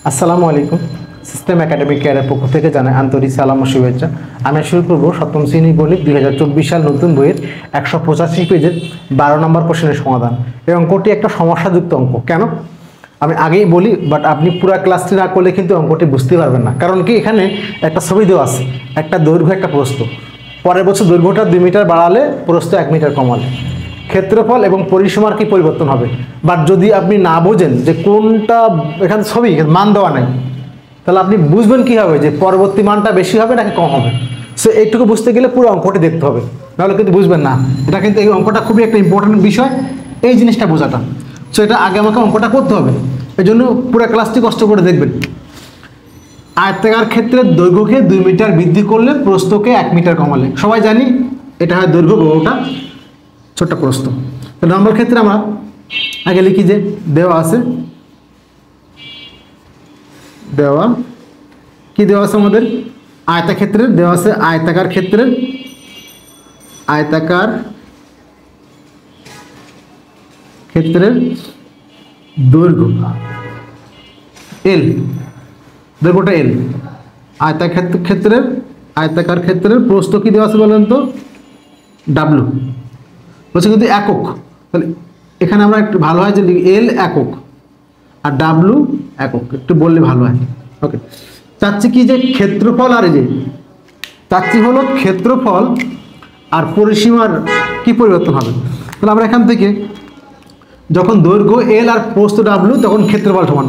আসসালামু আলাইকুম। System academic কেয়ারের পক্ষ থেকে জানাই আন্তরিক সালাম ও শুভেচ্ছা। আমি শুরু করব সপ্তম শ্রেণী গণিত 2024 সাল নতুন বইয়ের 185 পেজের 12 নম্বর কোশ্চেনের সমাধান। এই অঙ্কটি একটা সমস্যাযুক্ত অঙ্ক। কেন আমি আগেই বলি, বাট আপনি পুরো ক্লাসটি না করলে কিন্তু অঙ্কটি বুঝতে পারবেন না। কারণ কি, এখানে একটা ছবি দেওয়া আছে, একটা দৈর্ঘ্য একটা প্রস্থ। পরের বছর দৈর্ঘ্যটা 2 মিটার বাড়ালে প্রস্থ 1 মিটার কমালে ক্ষেত্রফল এবং পরিসীমার কি পরিবর্তন হবে। বাট যদি আপনি না বোঝেন যে কোনটা, এখানে ছবি মান দেওয়া নাই, তাহলে আপনি বুঝবেন কীভাবে যে পরবর্তী মানটা বেশি হবে নাকি কম হবে। সো এইটুকু বুঝতে গেলে পুরো অঙ্কটি দেখতে হবে, নাহলে কিন্তু বুঝবেন না। এটা কিন্তু এই অঙ্কটা খুবই একটা ইম্পর্টেন্ট বিষয়, এই জিনিসটা বোঝাটা। সো এটা আগে আমাকে অঙ্কটা করতে হবে, এই জন্য পুরো ক্লাসটি কষ্ট করে দেখবেন। আয়তাকার ক্ষেত্রে দৈর্ঘ্যকে 2 মিটার বৃদ্ধি করলে প্রস্থকে 1 মিটার কমালে। সবাই জানি এটা হয় দৈর্ঘ্য, ওটা ছোট্ট প্রস্থ। তো নর্মাল ক্ষেত্রে আমরা আগে লিখি যে দেওয়া আছে, দেওয়া কি দেওয়া আছে আমাদের আয়তাক্ষেত্রের দেওয়া আছে, আয়তাকার ক্ষেত্রের দৈর্ঘ্য এল, দৈর্ঘ্যটা এল। আয়তাকার ক্ষেত্রের প্রস্থ কি দেওয়া আছে বলেন তো, ডাব্লু বলছে, কিন্তু একক। তাহলে এখানে আমরা একটু ভালো হয় যে এল একক আর ডাব্লু একক, একটু বললে ভালো হয়। ওকে, চাচ্ছি কি যে ক্ষেত্রফল, আর এই যে চাচ্ছি হলো ক্ষেত্রফল আর পরিসীমার কি পরিবর্তন হবে। তাহলে আমরা এখান থেকে যখন দৈর্ঘ্য এল আর প্রস্থ ডাব্লু, তখন ক্ষেত্রফল সমান,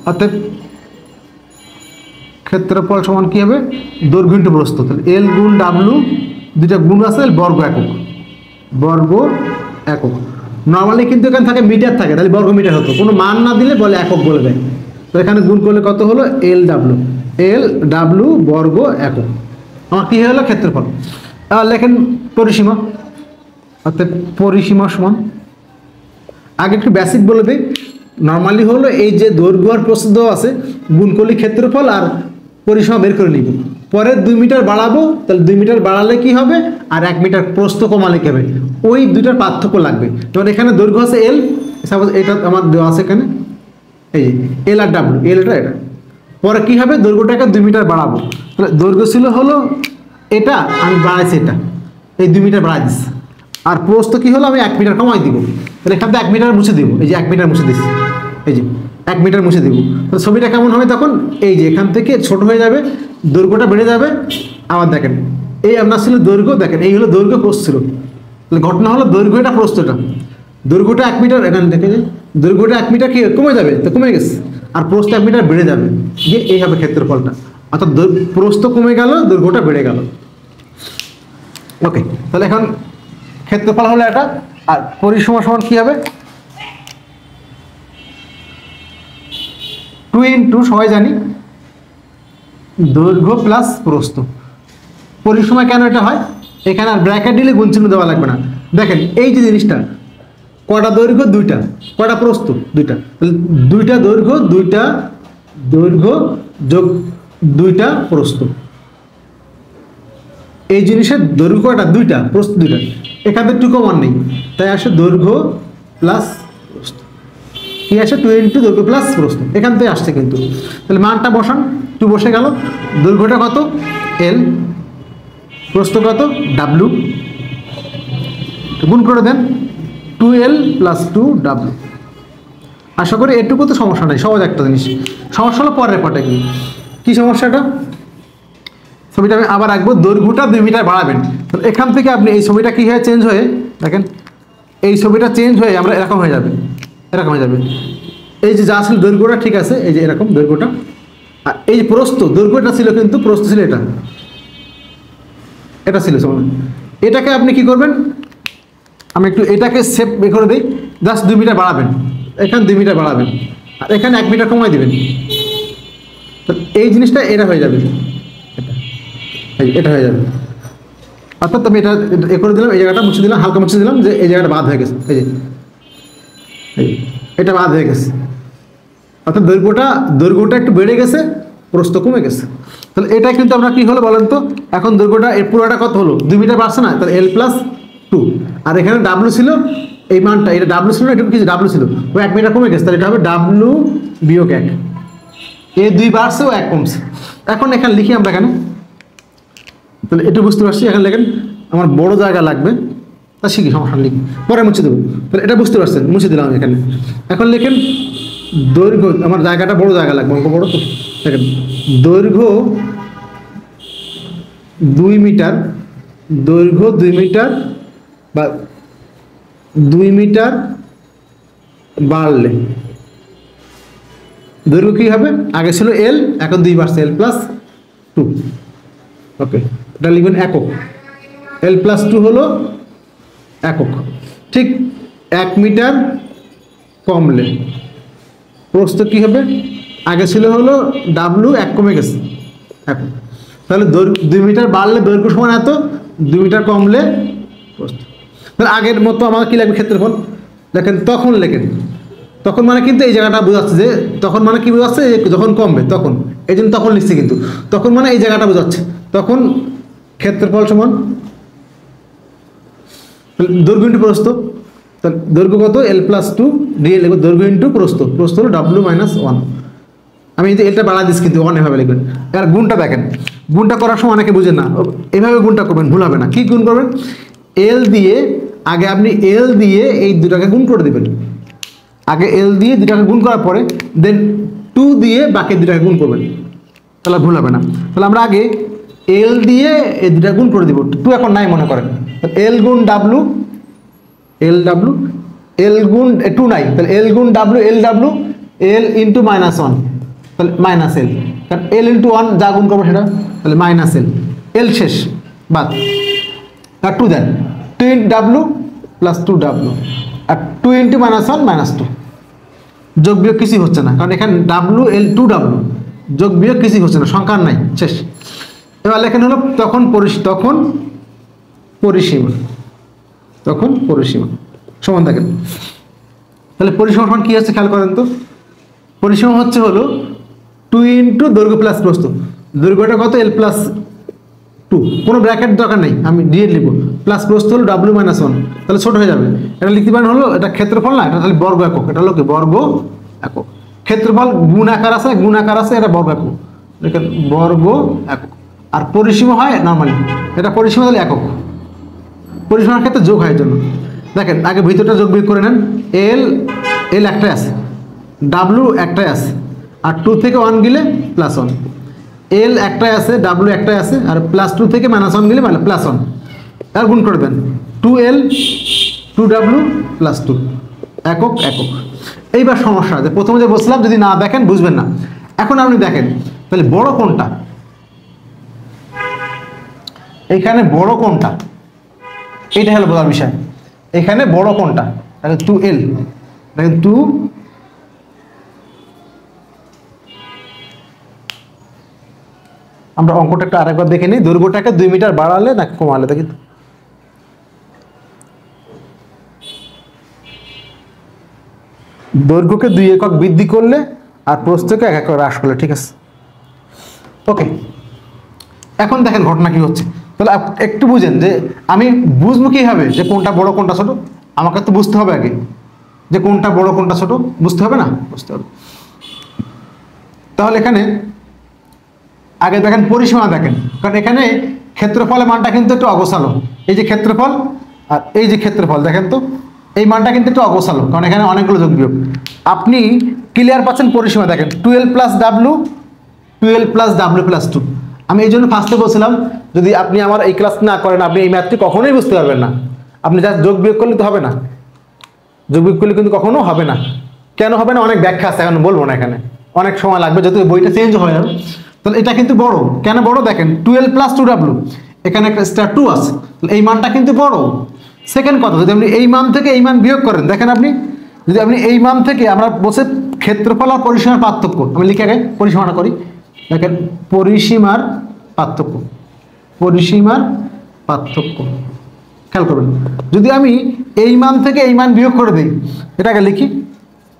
অর্থাৎ ক্ষেত্রফল সমান কি হবে, দৈর্ঘ্য ইন্টু প্রস্থ। তাহলে এল গুণ ডাব্লু, দুইটা গুণ আছে, বর্গ একক, বর্গ একক। নর্মালি কিন্তু এখানে থাকে মিটার থাকে, তাহলে বর্গ মিটার হতো, কোনো মান না দিলে বলে একক বলে দেয়। তো এখানে গুণ করলে কত হলো, এল ডাব্লু বর্গ একক। আমার কী হলো, ক্ষেত্রফল। আর লেখেন পরিসীমা, অর্থাৎ পরিসীমা সমান, আগে একটু বেসিক বলে দিই। নর্মালি হলো এই যে দৈর্ঘ্য আর প্রস্থ দেওয়া আছে, গুণ করলে ক্ষেত্রফল আর পরিসীমা বের করে নিব। পরে 2 মিটার বাড়াবো, তাহলে 2 মিটার বাড়ালে কি হবে, আর 1 মিটার প্রস্থ কমালে কি হবে, ওই দুইটার পার্থক্য লাগবে। যেমন এখানে দৈর্ঘ্য আছে এল, সাপোজ এটা আমার দেওয়া আছে এখানে, এই যে এল আর ডাব্লু, এলটা এটা। পরে কি হবে, দৈর্ঘ্যটাকে 2 মিটার বাড়াবো। তাহলে দৈর্ঘ্য ছিল হলো এটা, আমি বাড়াইছি এটা, এই 2 মিটার বাড়াই দিচ্ছি। আর প্রস্থ কি হলো, আমি 1 মিটার কমাই দিব। তাহলে এখান থেকে 1 মিটার মুছে দিব, এই যে 1 মিটার মুছে দিচ্ছি, এই যে 1 মিটার মুছে দিব। তো ছবিটা কেমন হবে তখন, এই যে এখান থেকে ছোট হয়ে যাবে, দৈর্ঘ্যটা বেড়ে যাবে। আবার দেখেন, এই আপনার ছিল দৈর্ঘ্য, দেখেন এই হলো দৈর্ঘ্য, প্রস্থ ছিল। তাহলে ঘটনা হলো দৈর্ঘ্যটা প্রস্থটা, দৈর্ঘ্যটা 1 মিটার, এখানে দেখে যে দৈর্ঘ্যটা 1 মিটার কি কমে যাবে, তো কমে গেছে, আর প্রস্থ 1 মিটার বেড়ে যাবে, যে এই হবে ক্ষেত্রফলটা। অর্থাৎ প্রস্থ কমে গেল, দৈর্ঘ্যটা বেড়ে গেল। ওকে, তাহলে এখন ক্ষেত্রফল হলো এটা, আর পরিসীমা সমান কি হবে, 2 ইন্টু, সবাই জানি দৈর্ঘ্য প্লাস প্রস্থ। পরিসীমা কেন এটা হয়, এখানে আর ব্র্যাকেট দিলে গুণ চিহ্ন দেওয়া লাগবে না। দেখেন এই যে জিনিসটা, কটা দৈর্ঘ্য, 2টা, কটা প্রস্থ, 2টা, তাহলে 2টা দৈর্ঘ্য, 2টা দৈর্ঘ্য যোগ 2টা প্রস্থ। এই জিনিসের দৈর্ঘ্য কটা, 2টা, প্রস্থ 2টা, এখান থেকে 2 কমন নেই, তাই আসে দৈর্ঘ্য প্লাস প্রস্থ। কি আসে, 2 ইন্টু দৈর্ঘ্য প্লাস প্রস্থ, এখান থেকে আসছে কিন্তু। তাহলে মানটা বসান, 2 বসে গেল। দৈর্ঘ্যটা কত, এল, প্রস্থ কত, ডাব্লু, গুণ করে দেন, 2L প্লাস 2W। আশা করি এটুকু তো সমস্যা নেই, সহজ একটা জিনিস। সমস্যা হলো পরের পাটে কি সমস্যাটা, ছবিটা আমি আবার আঁকবো, দৈর্ঘ্যটা 2 মিটার বাড়াবেন। তাহলে এখান থেকে আপনি এই ছবিটা কী হয়, চেঞ্জ হয়ে, দেখেন এই ছবিটা চেঞ্জ হয়ে আমরা এরকম হয়ে যাবে, এরকম হয়ে যাবে। এই যে যা ছিল দৈর্ঘ্যটা ঠিক আছে, এই যে এরকম দৈর্ঘ্যটা, আর এই যে প্রস্থ, দৈর্ঘ্যটা ছিল কিন্তু প্রস্থ ছিল এটা, এটা ছিল। এটাকে আপনি কি করবেন, আমি একটু এটাকে সেভ করে দিই, জাস্ট 2 মিটার বাড়াবেন, এখানে 2 মিটার বাড়াবেন, আর এখানে 1 মিটার কমাই দেবেন। তো এই জিনিসটা এটা হয়ে যাবে, এটা হয়ে যাবে। অর্থাৎ আমি এটা এ করে দিলাম, এই জায়গাটা মুছে দিলাম, হালকা মুছে দিলাম, যে এই জায়গাটা বাদ হয়ে গেছে, এই যে এটা বাদ হয়ে গেছে। অর্থাৎ দৈর্ঘ্যটা একটু বেড়ে গেছে, প্রস্থ কমে গেছে। তাহলে এটা কিন্তু আমরা কি হলো বলেন তো, এখন দৈর্ঘ্যটা এর পুরোটা কত হলো, 2 মিটার বাড়ছে না, তাহলে L প্লাস 2, আর এখানে ডাব্লু ছিল, এই মানটা, এটা ডাব্লু ছিল না, এটা কিছু ডাব্লু ছিল, ওই 1 মিটার কমে গেছে, তাহলে এটা হবে ডাব্লু বিয়োগ 1। এ 2 বাড়ছে ও 1 কমছে। এখন এখানে লিখি আমরা এখানে, তাহলে একটু বুঝতে পারছি। এখানে লেখেন আমার বড় জায়গা লাগবে, তা শিখি, সমস্যা লিখি, পরে মুছে দেবো। তাহলে এটা বুঝতে পারছেন, মুছে দিলাম এখানে। এখন লেখেন দৈর্ঘ্য, আমার জায়গাটা বড় জায়গা লাগবে, অঙ্ক বড় তো। দেখেন দৈর্ঘ্য 2 মিটার, দৈর্ঘ্য 2 মিটার বা 2 মিটার বাড়লে দৈর্ঘ্য কী হবে? আগে ছিল এল, এখন 2 বাড়ছে, এল প্লাস 2। ওকে, এটা লিখবেন একক। এল প্লাস 2 হলো একক। ঠিক 1 মিটার কমলে প্রস্থ কী হবে? আগে ছিল হলো ডাব্লু, 1 কমে গেছে একক। তাহলে 2 মিটার বাড়লে দৈর্ঘ্য সমান এত, 2 মিটার কমলে প্রস্থ। তাহলে আগের মতো আমার কী লাগবে? ক্ষেত্রফল। দেখেন তখন লেখেন, তখন মানে কিন্তু এই জায়গাটা বোঝাচ্ছে যে, তখন মানে কি বোঝাচ্ছে? যখন কমবে তখন, এই জন্য তখন লিখছি। কিন্তু তখন মানে এই জায়গাটা বোঝাচ্ছে, তখন ক্ষেত্রফল সমান দৈর্ঘ্য ইন্টু প্রস্থ। তাহলে দৈর্ঘ্য কত? এল প্লাস 2 ডিএল লিখবো, দৈর্ঘ্য ইন্টু প্রস্থ। প্রস্থ হলো ডাব্লু মাইনাস 1। আমি যদি এটা বাড়া দিচ্ছি কিন্তু 1 এভাবে লিখবেন। এবার গুণটা দেখেন, গুণটা করার সময় অনেকে বুঝেন না, এভাবে গুণটা করবেন, ভুল হবে না। কি গুণ করবেন? এল দিয়ে, আগে আপনি এল দিয়ে এই দুটাকে গুণ করে দেবেন। আগে এল দিয়ে দুটাকে গুণ করার পরে দেন 2 দিয়ে বাকি দুটাকে গুণ করবেন, তাহলে ভুল হবে না। তাহলে আমরা আগে এল দিয়ে এই দুটা গুণ করে দিব। 2 এখন নাই মনে করেন, এল গুণ ডাব্লু, এল ডাব্লু, এল গুণ 2 নাই, তাহলে এল গুণ ডাব্লু, এল ডাব্লু, এল ইন্টু -1, তাহলে মাইনাস এল। কারণ এল ইন্টু 1 যা গুণ করবো সেটা, তাহলে মাইনাস এল, এল শেষ বাদ। আর 2 দেন, 2 ইন্টু ডাব্লু প্লাস 2 ডাব্লু, আর 2 ইন্টু -1 -2। যোগ বিয়োগ কিছুই হচ্ছে না, কারণ এখানে ডাব্লু এল 2 ডাব্লু, যোগ বিয়োগ কিছুই হচ্ছে না, সংখ্যার নাই, শেষ। এবার লেখেন হলো তখন পরিসীমা, তখন পরিসীমা সমান থাকেন। তাহলে পরিসীমা সমান কী হচ্ছে খেয়াল করেন তো। পরিসীমা হচ্ছে হলো 2 ইন্টু দৈর্ঘ্য প্লাস প্রস্থ। দৈর্ঘ্যটা কত? এল প্লাস 2, কোনো ব্র্যাকেট দরকার নেই, আমি ডিএল লিখবো, প্লাস প্রস্থ হলো ডাব্লু মাইনাস 1, তাহলে ছোট হয়ে যাবে। এটা লিখতে পারেন হলো, এটা ক্ষেত্রফল না, এটা তাহলে বর্গ একক। এটা হলো কি? বর্গ একক। ক্ষেত্রফল গুণ আকার আছে, গুণ আকার আছে, এটা বর্গ একক, দেখেন বর্গ একক। আর পরিসীমা হয় নর্মালি, এটা পরিসীমা হলে একক। পরিসীমার ক্ষেত্রে যোগ হয় জন্য দেখেন আগে ভিতরটা যোগ বিয়োগ করে নেন। এল, এল একটাই আছে, ডাব্লু একটাই আছে, আর 2 থেকে 1 গেলে +1। এল একটাই আছে, ডাব্লু একটাই আছে, আর +2 থেকে -1 গেলে +1। আর গুণ করে দেন 2L 2W +2, একক একক। এইবার সমস্যা যে প্রথমে যে বলছিলাম, যদি না দেখেন বুঝবেন না। এখন আপনি দেখেন তাহলে বড় কোনটা, এইখানে বড় কোনটা, এইটা হলো বোঝার বিষয়। এখানে বড় কোনটা, তাহলে 2L, দেখেন 2, আমরা অঙ্কটা একটু আরেকবার দেখে নিই। দৈর্ঘ্যটাকে 2 মিটার বাড়ালে না কমালে, দেখি দৈর্ঘ্যকে 2 একক বৃদ্ধি করলে আর প্রস্থকে 1 একক হ্রাস করলে, ঠিক আছে। ওকে, এখন দেখেন ঘটনা কি হচ্ছে। তাহলে একটু বুঝেন যে আমি বুঝবো কীভাবে যে কোনটা বড় কোনটা ছোট। আমাকে তো বুঝতে হবে আগে যে কোনটা বড় কোনটা ছোট, বুঝতে হবে না? বুঝতে হবে। তাহলে এখানে আগে দেখেন পরিসীমা দেখেন, কারণ এখানে ক্ষেত্রফলের মানটা কিন্তু একটু অগোছালো। এই যে ক্ষেত্রফল আর এই যে ক্ষেত্রফল, দেখেন তো এই মানটা কিন্তু একটু অগোছালো, কারণ এখানে অনেকগুলো যোগ বিয়োগ। আপনি ক্লিয়ার পাচ্ছেন পরিসীমা দেখেন 12 + W, 12 + W + 2। আমি এই জন্য ফার্স্টে বলছিলাম, যদি আপনি আমার এই ক্লাস না করেন আপনি এই ম্যাথটি কখনোই বুঝতে পারবেন না। আপনি জাস্ট যোগ বিয়োগ করলে তো হবে না, যোগ বিয়োগ করলে কিন্তু কখনো হবে না। কেন হবে না? অনেক ব্যাখ্যা আছে, এখন বলবো না, এখানে অনেক সময় লাগবে, যেহেতু বইটা চেঞ্জ হয়ে যাবে। তাহলে এটা কিন্তু বড়, কেন বড় দেখেন 12 + 2W, এখানে একটা স্টার 2 আছে, এই মানটা কিন্তু বড়। সেকেন্ড কথা, যদি আপনি এই মান থেকে এই মান বিয়োগ করেন, দেখেন আপনি যদি আপনি এই মান থেকে, আমরা বলছি ক্ষেত্রফল আর পরিসীমার পার্থক্য, আমি লিখে আগে পরিসীমাটা করি। দেখেন পরিসীমার পার্থক্য, পরিসীমার পার্থক্য খেয়াল করবেন। যদি আমি এই মান থেকে এই মান বিয়োগ করে দিই, এটাকে লিখি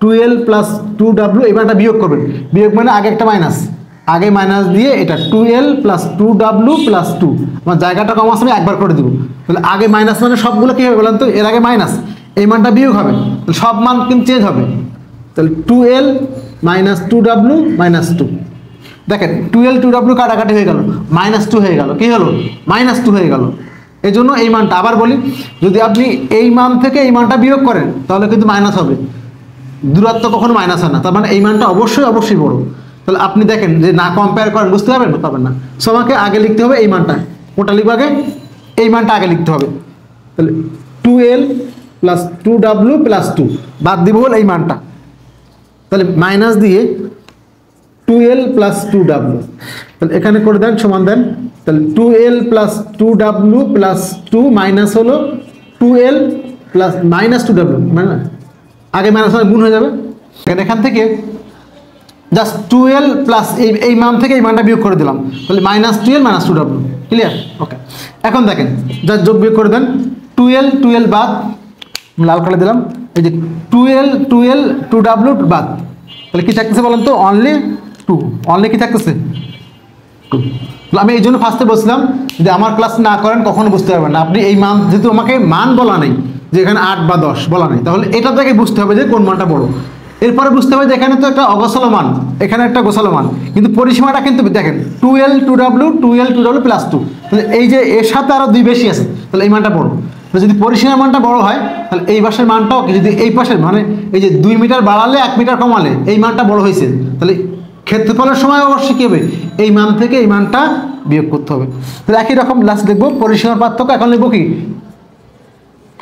12 + 2W, এই মানটা বিয়োগ করবেন। বিয়োগ মানে আগে একটা মাইনাস, আগে মাইনাস দিয়ে এটা 12 + 2W + 2, আমার জায়গাটা কম আছে, আমি একবার করে দিব। তাহলে আগে মাইনাস মানে সবগুলো কী হবে বলেন তো, এর আগে মাইনাস, এই মানটা বিয়োগ হবে, তাহলে সব মান কিন্তু চেঞ্জ হবে। তাহলে 2L মাইনাস 2w মাইনাস 2। দেখেন 12 2w কাটাকাটি হয়ে গেল, মাইনাস 2 হয়ে গেল, কি হলো মাইনাস 2 হয়ে গেল। এই জন্য এই মানটা আবার বলি, যদি আপনি এই মান থেকে এই মানটা বিয়োগ করেন তাহলে কিন্তু মাইনাস হবে, দূরত্ব কখনো মাইনাস হয় না, তার মানে এই মানটা অবশ্যই বড়। তাহলে আপনি দেখেন যে না কম্পেয়ার করেন বুঝতে পারবেন না। সো আমাকে আগে লিখতে হবে এই মানটা, কোনটা লিখবো আগে, এই মানটা আগে লিখতে হবে। তাহলে 2l প্লাস 2w প্লাস 2 বাদ দিব হল এই মানটা, তাহলে মাইনাস দিয়ে 2l প্লাস 2w, তাহলে এখানে করে দেন সমান দেন, তাহলে 2l plus 2w plus 2 minus হলো 2l প্লাস মাইনাস 2w, মানে আগে মাইনাস গুণ হয়ে যাবে। এখান থেকে জাস্ট 2l প্লাস এই মান থেকে এই মানটা বিয়োগ করে দিলাম, তাহলে minus 2l minus 2w, clear? ওকে, এখন দেখেন যা যোগ বিয়োগ করে দেন, 2l বাদ, লাল কালে দিলাম, এই যে 2l 2w বাদ, তাহলে কি থাকতেছে বলেন তো, অনলি 2, অনলি কি থাকতেছে 2। আমি এই জন্য ফার্স্টে বলছিলাম যে আমার ক্লাস না করেন কখনো বুঝতে পারবেন না। আপনি এই মান, যেহেতু আমাকে মান বলা নেই যে এখানে 8 বা 10 বলা নেই, তাহলে এটা থেকে বুঝতে হবে যে কোন মানটা বড়। এরপরে বুঝতে হবে যে এখানে তো একটা অগোছালো মান, এখানে একটা গোছালো মান, কিন্তু পরিসীমাটা কিন্তু দেখেন 2l 2w প্লাস 2, তাহলে এই যে এর সাথে আরো 2 বেশি আছে, তাহলে এই মানটা বড়। যদি পরিসীমার মানটা বড় হয় তাহলে এই পাশের মানটাও, যদি এই পাশের মানে এই যে 2 মিটার বাড়ালে 1 মিটার কমালে এই মানটা বড় হয়েছে, তাহলে ক্ষেত্রফলের সময় অবশ্যই কী হবে, এই মান থেকে এই মানটা বিয়োগ করতে হবে। তাহলে একই রকম লাস্ট লিখবো পরিসীমার পার্থক্য, এখন লিখবো কি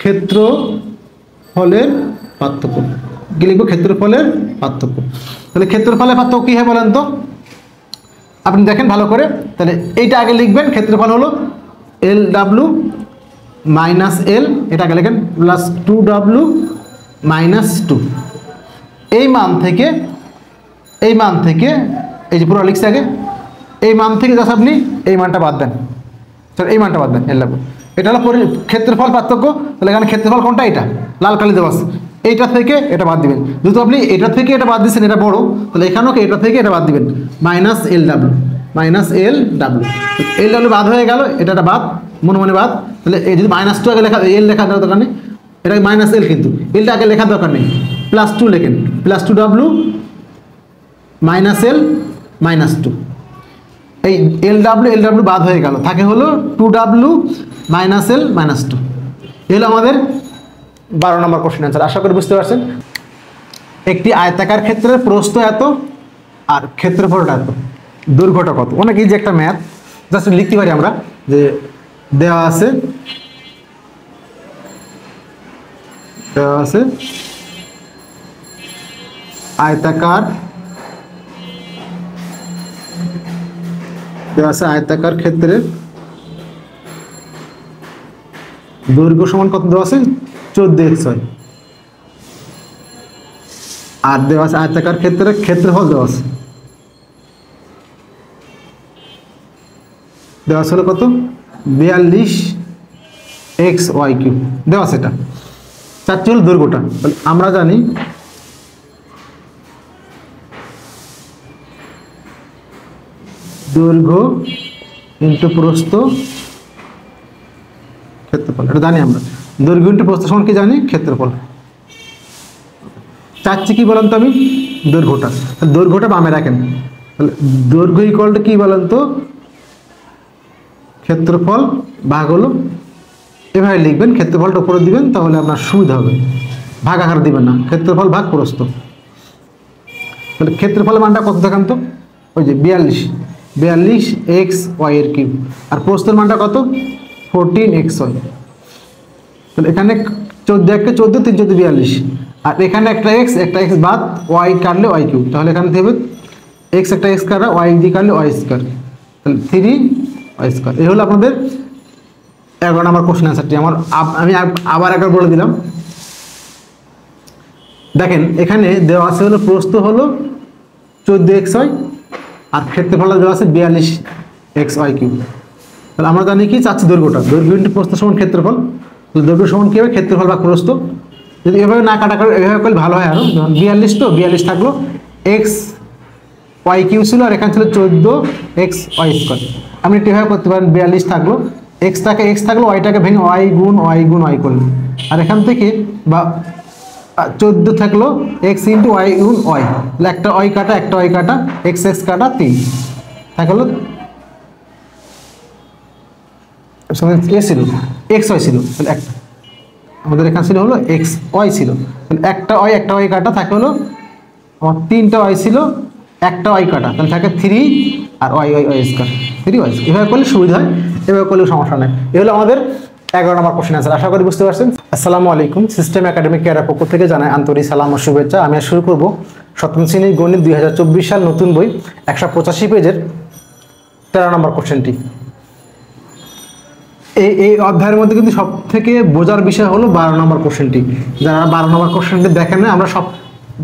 ক্ষেত্রফলের পার্থক্য, কি লিখবো ক্ষেত্রফলের পার্থক্য। তাহলে ক্ষেত্রফলের পার্থক্য কী হয় বলেন তো, আপনি দেখেন ভালো করে, তাহলে এইটা আগে লিখবেন, ক্ষেত্রফল হলো LW মাইনাস L, এটা আগে লিখেন, প্লাস 2W মাইনাস 2। এই মান থেকে এই যে পুরো লিখছে আগে, এই মান থেকে জাস্ট আপনি এই মানটা বাদ দেন, এই মানটা বাদ দেন, LW, এটা হলো ক্ষেত্রফল পার্থক্য। তাহলে এখানে ক্ষেত্রফল কোনটা, এটা লাল কালি দেওয়া আছে, এইটা থেকে এটা বাদ দিবেন। যেহেতু আপনি এটা থেকে এটা বাদ দিচ্ছেন, এটা বড়, তাহলে এখানেও এটা থেকে এটা বাদ দিবেন, মাইনাস LW বাদ হয়ে গেল, এটা বাদ, মনে বাদ। তাহলে এই যদি -2 আগে লেখা, L লেখা দরকার নেই, এটা মাইনাস L, কিন্তু Lটা আগে লেখার দরকার নেই, প্লাস 2 লেখেন, plus 2W minus L minus 2। এই LW বাদ হয়ে গেল, থাকে হলো 2W মাইনাস L মাইনাস 2। এলো আমাদের 12 নম্বর কোশ্চেন অ্যান্সার। আশা করি বুঝতে পারছেন। একটি আয়তাকার ক্ষেত্রের প্রস্থ এত আর ক্ষেত্রফলটা এত, দৈর্ঘ্যটা কত, অনেক ইজি একটা ম্যাথ, জাস্ট লিখতে পারি আমরা যে দেওয়া আছে আয়তাকার ক্ষেত্রের দৈর্ঘ্য সমান কত দেওয়া আছে, 14xy, আর দেওয়া আছে আয়তাকার ক্ষেত্রের ক্ষেত্রফল দেওয়া আছে হলো কত, 42xy³ দেওয়া আছে, এটা চারটি হল দৈর্ঘ্যটা। তাহলে আমরা জানি দৈর্ঘ্য ইন্টু প্রস্থ ক্ষেত্রফল, এটা জানি আমরা, দৈর্ঘ্য ইন্টু প্রস্থ সমান কি জানি, ক্ষেত্রফল। চাচ্ছি কি বলেন তো আমি, দৈর্ঘ্যটা বামে রাখেন, তাহলে দৈর্ঘ্য ইকুয়ালটা কি বলেন তো, ক্ষেত্রফল ভাগ হলো, এভাবে লিখবেন, ক্ষেত্রফলটা উপরে দিবেন, তাহলে আপনার সুবিধা হবে, ভাগ আকার দিবেন না, ক্ষেত্রফল ভাগ প্রস্থ। তাহলে ক্ষেত্রফলের মানটা কত দেখান তো, ওই যে 42xy³, আর প্রস্থের মানটা কত, 14xy। তাহলে এখানে 14 3 14 42, আর এখানে একটা x বাদ, y কাটলে y³, তাহলে এখানে দেবে x একটা x কাটা, y দিয়ে কাটলে y², তাহলে 3y²। এই হলো আপনাদের 11 নম্বর কোশ্চেন অ্যান্সারটি। আমি আবার একবার বলে দিলাম, দেখেন এখানে দেওয়া আছে হলো প্রস্থ হলো 14xy, আর ক্ষেত্রফল দেওয়া আছে 42xy³। তাহলে আমরা জানি কি চাচ্ছি দৈর্ঘ্যটা, দৈর্ঘ্য ইন্টু প্রস্থ সমান ক্ষেত্রফল। দৈর্ঘ্য সমান কী হবে, ক্ষেত্রফল বা প্রস্থ। যদি এভাবে না কাটা করে এভাবে করলে ভালো হয় আরও, যেমন 42, তো 42 থাকলো, xy³ ছিল, আর এখানে ছিল 14xy²। আপনি এভাবে করতে পারেন, 42 থাকলো, x থাকলো, yটাকে ভেঙে y গুণ y করলেন, আর এখান থেকে বা 14 থাকলো এক্স ইন্টু ওয়াই গুণ ওয়াই, তাহলে একটা ওয়াই কাটা একটা ওয়াই কাটা, এক্স এক্স কাটা 3 থাকলো, এ ছিল এক্স ওয়াই ছিল, তাহলে একটা আমাদের এখানে ছিল হলো এক্স ওয়াই ছিল, তাহলে একটা ওয়াই কাটা থাকে হলো আমার 3টা ওয়াই ছিল, একটা ওয়াই কাটা, তাহলে থাকে 3 আর Y Y Y square 3 Y. এভাবে করলে সুবিধা হয়, এভাবে করলে সমস্যা নেই। এ হলো আমাদের 11 নম্বর কোশ্চেন আনসার। আশা করি বুঝতে পারছেন। আসসালামু আলাইকুম, সিস্টেম একাডেমিক কেয়ারের পক্ষ থেকে জানাই আন্তরিক সালাম ও শুভেচ্ছা। আমি শুরু করব সপ্তম শ্রেণীর গণিত 2024 সাল নতুন বই 185 পেজের 13 নম্বর কোশ্চেনটি। এই অধ্যায়ের মধ্যে কিন্তু সব থেকে বোঝার বিষয় হলো 12 নম্বর কোশ্চেনটি। যারা 12 নম্বর কোশ্চেনটি দেখেন না, আমরা সব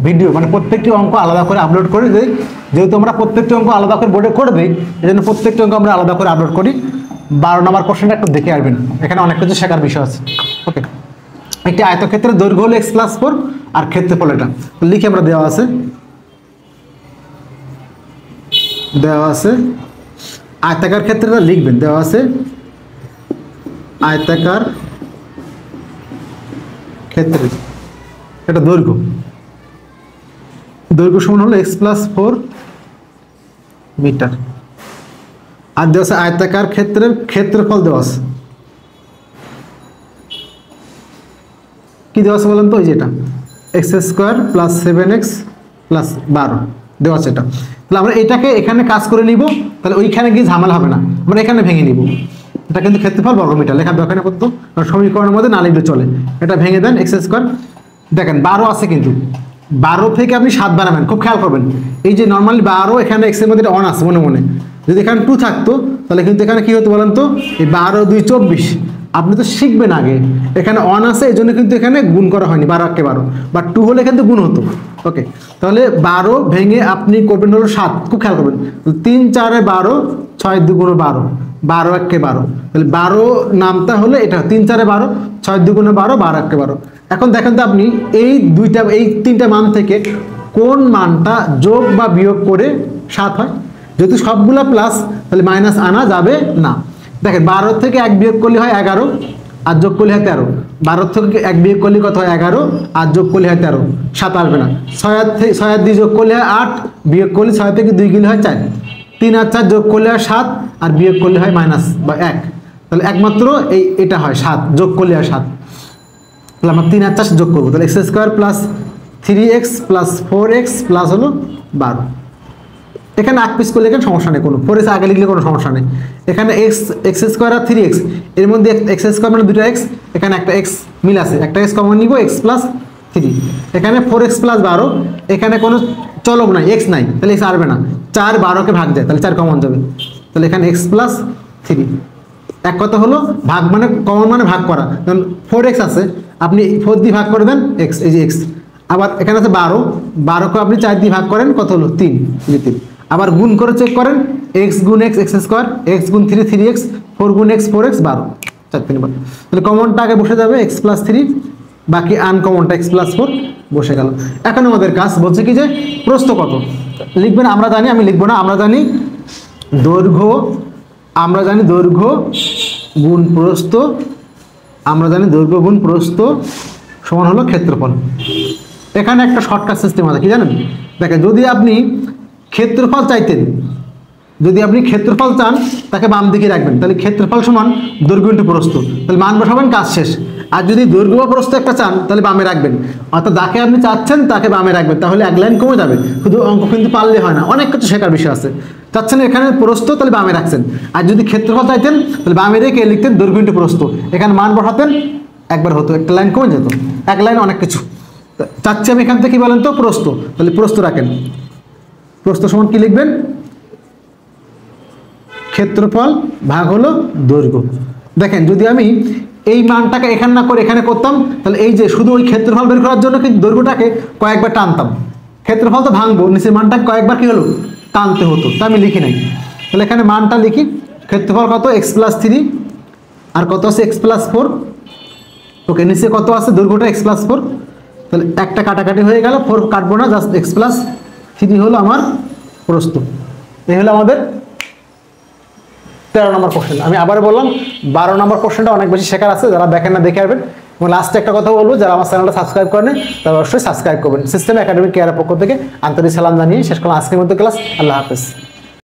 ভিডিও মানে প্রত্যেকটি অঙ্ক আলাদা করে আপলোড করে দিই, যেহেতু আমরা প্রত্যেকটি অঙ্ক আলাদা করে বোর্ডে করে দিই, এই জন্য প্রত্যেকটি অঙ্ক আমরা আলাদা করে আপলোড করি। 12 নম্বর কোশ্চেনটা একটু দেখে আসবেন, এখানে অনেক কিছু শেখার বিষয় আছে। ওকে, একটি আয়তক্ষেত্রের দৈর্ঘ্য হলো x+4 আর ক্ষেত্রফল এটা লিখে আমরা দেওয়া আছে আয়তাকার ক্ষেত্রটা লিখবেন, দেওয়া আছে আয়তাকার ক্ষেত্রে এটা দৈর্ঘ্য সমান হলো x+4 মিটার, আর দেওয়া আছে আয়তাকার ক্ষেত্রের ক্ষেত্রফল দেওয়া আছে, কি দেওয়া আছে বলেন তো, ওই যেটা x² + 7x + 12 দেওয়া আছে এটা। তাহলে আমরা এটাকে এখানে কাজ করে নিব, তাহলে ওইখানে গিয়ে ঝামেলা হবে না, আমরা এখানে ভেঙে নিব। এটা কিন্তু ক্ষেত্রফল বর্গমিটার লেখার দরকার নেই, কিন্তু সমীকরণের মধ্যে না লিখলে চলে। এটা ভেঙে দেন, x², দেখেন 12 আছে, কিন্তু 12 থেকে আপনি 7 বানাবেন, খুব খেয়াল করবেন। এই যে নর্মালি 12, এখানে x এর মধ্যে 1 আছে মনে মনে, যদি এখানে 2 থাকতো তাহলে কিন্তু এখানে কি হতো বলেন তো, এই 12 2 24। আপনি তো শিখবেন আগে, এখানে 1 আছে এই জন্য কিন্তু এখানে গুণ করা হয়নি, 12 কে 12, বা 2 হলে কিন্তু গুণ হতো। ওকে, তাহলে 12 ভেঙে আপনি করবেন হলো 7, খুব খেয়াল করবেন। 3 4 12, 6 2 12, 12 1 কে 12, তাহলে 12 নামটা হলো এটা, 3 4 12, 6 2 12, 12 1 কে 12। এখন দেখেন তো আপনি এই 3টা মান থেকে কোন মানটা যোগ বা বিয়োগ করে 7 হয়। যেহেতু সবগুলা প্লাস, তাহলে মাইনাস আনা যাবে না। দেখেন 12 থেকে 1 বিয়োগ করলে হয় 11, আর যোগ করলে হয় 13। 12 থেকে 1 বিয়োগ করলে কত হয় 11, আর যোগ করলে হয় 13, 7 আসবে না। 6 আর 2 যোগ করলে হয় 8, বিয়োগ করলে 6 থেকে 2 গেলে হয় 4, 3 আর 4 যোগ করলে হয় 7, আর বিয়োগ করলে হয় মাইনাস বা 1। তাহলে একমাত্র এটা হয় 7, যোগ করলে হয় 7। তাহলে আমরা 3 আর 4 যোগ করবো, তাহলে x² + 3x + 4x প্লাস হলো 12। এখানে 8 পিস করলে এখানে সমস্যা নেই কোনো, 4x আগে লিখলে কোনো সমস্যা নেই। এখানে x² আর 3x, এর মধ্যে x² মানে দুটো x, এখানে একটা x মিল আছে, একটা x কমন নিব, x + 3। এখানে 4x + 12, এখানে কোনো চলক নাই, x নাই, তাহলে x আসবে না। 4 12কে ভাগ যায়, তাহলে 4 কমন যাবে, তাহলে এখানে x + 3। এক কথা হলো ভাগ মানে কমন মানে ভাগ করা, কারণ 4x আছে, আপনি 4 দিয়ে ভাগ করে দেন x, এই যে x। আবার এখানে আছে 12, 12কে আপনি 4 দিয়ে ভাগ করেন, কত হলো 3, 3। আবার গুণ করে চেক করেন, x গুণ x x², x গুণ 3 3x, 4 গুণ x 4x, 12, 4 3 12। তাহলে কমনটা আগে বসে যাবে x + 3, বাকি আনকমনটা x + 4 বসে গেল। এখন আমাদের কাজ বলছে কি যে প্রস্থ কত লিখবেন, আমরা জানি, আমি লিখবো না, আমরা জানি দৈর্ঘ্য, আমরা জানি দৈর্ঘ্য গুণ প্রস্থ, আমরা জানি দৈর্ঘ্য গুণ প্রস্থ সমান হলো ক্ষেত্রফল। এখানে একটা শর্টকাট সিস্টেম আছে, কি জানেন? দেখেন, যদি আপনি ক্ষেত্রফল চাইতেন, যদি আপনি ক্ষেত্রফল চান, তাকে বাম দিকে রাখবেন, তাহলে ক্ষেত্রফল সমান দৈর্ঘ্য ইন্টু প্রস্থ, তাহলে মান বসাবেন, কাজ শেষ। আর যদি দৈর্ঘ্য বা প্রস্থ একটা চান, তাহলে বামে রাখবেন, অর্থাৎ যাকে আপনি চাচ্ছেন তাকে বামে রাখবেন, তাহলে এক লাইন কমে যাবে। শুধু অঙ্ক কিন্তু পারলে হয় না, অনেক কিছু শেখার বিষয় আছে। চাচ্ছেন এখানে প্রস্থ, তাহলে বামে রাখছেন। আর যদি ক্ষেত্রফল চাইতেন, তাহলে বামে রেখে লিখতেন দৈর্ঘ্য ইন্টু প্রস্থ, এখানে মান বসাতেন, একবার হতো, একটা লাইন কমে যেত, এক লাইন অনেক কিছু। চাচ্ছি আমি এখান থেকে কি বলেন তো, প্রস্থ, তাহলে প্রস্থ রাখেন। প্রস্থ সমান কি লিখবেন, ক্ষেত্রফল ভাগ হলো দৈর্ঘ্য। দেখেন, যদি আমি এই মানটাকে এখানে না করে এখানে করতাম, তাহলে এই যে শুধু ওই ক্ষেত্রফল বের করার জন্য কিন্তু দৈর্ঘ্যটাকে কয়েকবার টানতাম, ক্ষেত্রফল তো ভাঙবো, নিচের মানটাকে কয়েকবার কি হলো টানতে হতো, তা আমি লিখি নাই। তাহলে এখানে মানটা লিখি, ক্ষেত্রফল কত x + 3, আর কত আছে x + 4। ওকে, নিচে কত আছে দৈর্ঘ্যটা x + 4, তাহলে একটা কাটাকাটি হয়ে গেল, 4 কাটবো না, জাস্ট x + 3 হলো আমার প্রস্থ। এই হলো আমাদের 13 নম্বর কোশ্চেন। আমি আবার বললাম 12 নম্বর কোশ্চেনটা অনেক বেশি শেখার আছে, যারা দেখেন না দেখে আসবেন। এবং লাস্টে একটা কথা বলবো, যারা আমার চ্যানেলটা সাবস্ক্রাইব করেন তারা অবশ্যই সাবস্ক্রাইব করবেন। সিস্টেম একাডেমিক কেয়ারের পক্ষ থেকে আন্তরিক সালাম জানিয়ে শেষ করলাম আজকের মতো ক্লাস। আল্লাহ হাফেজ।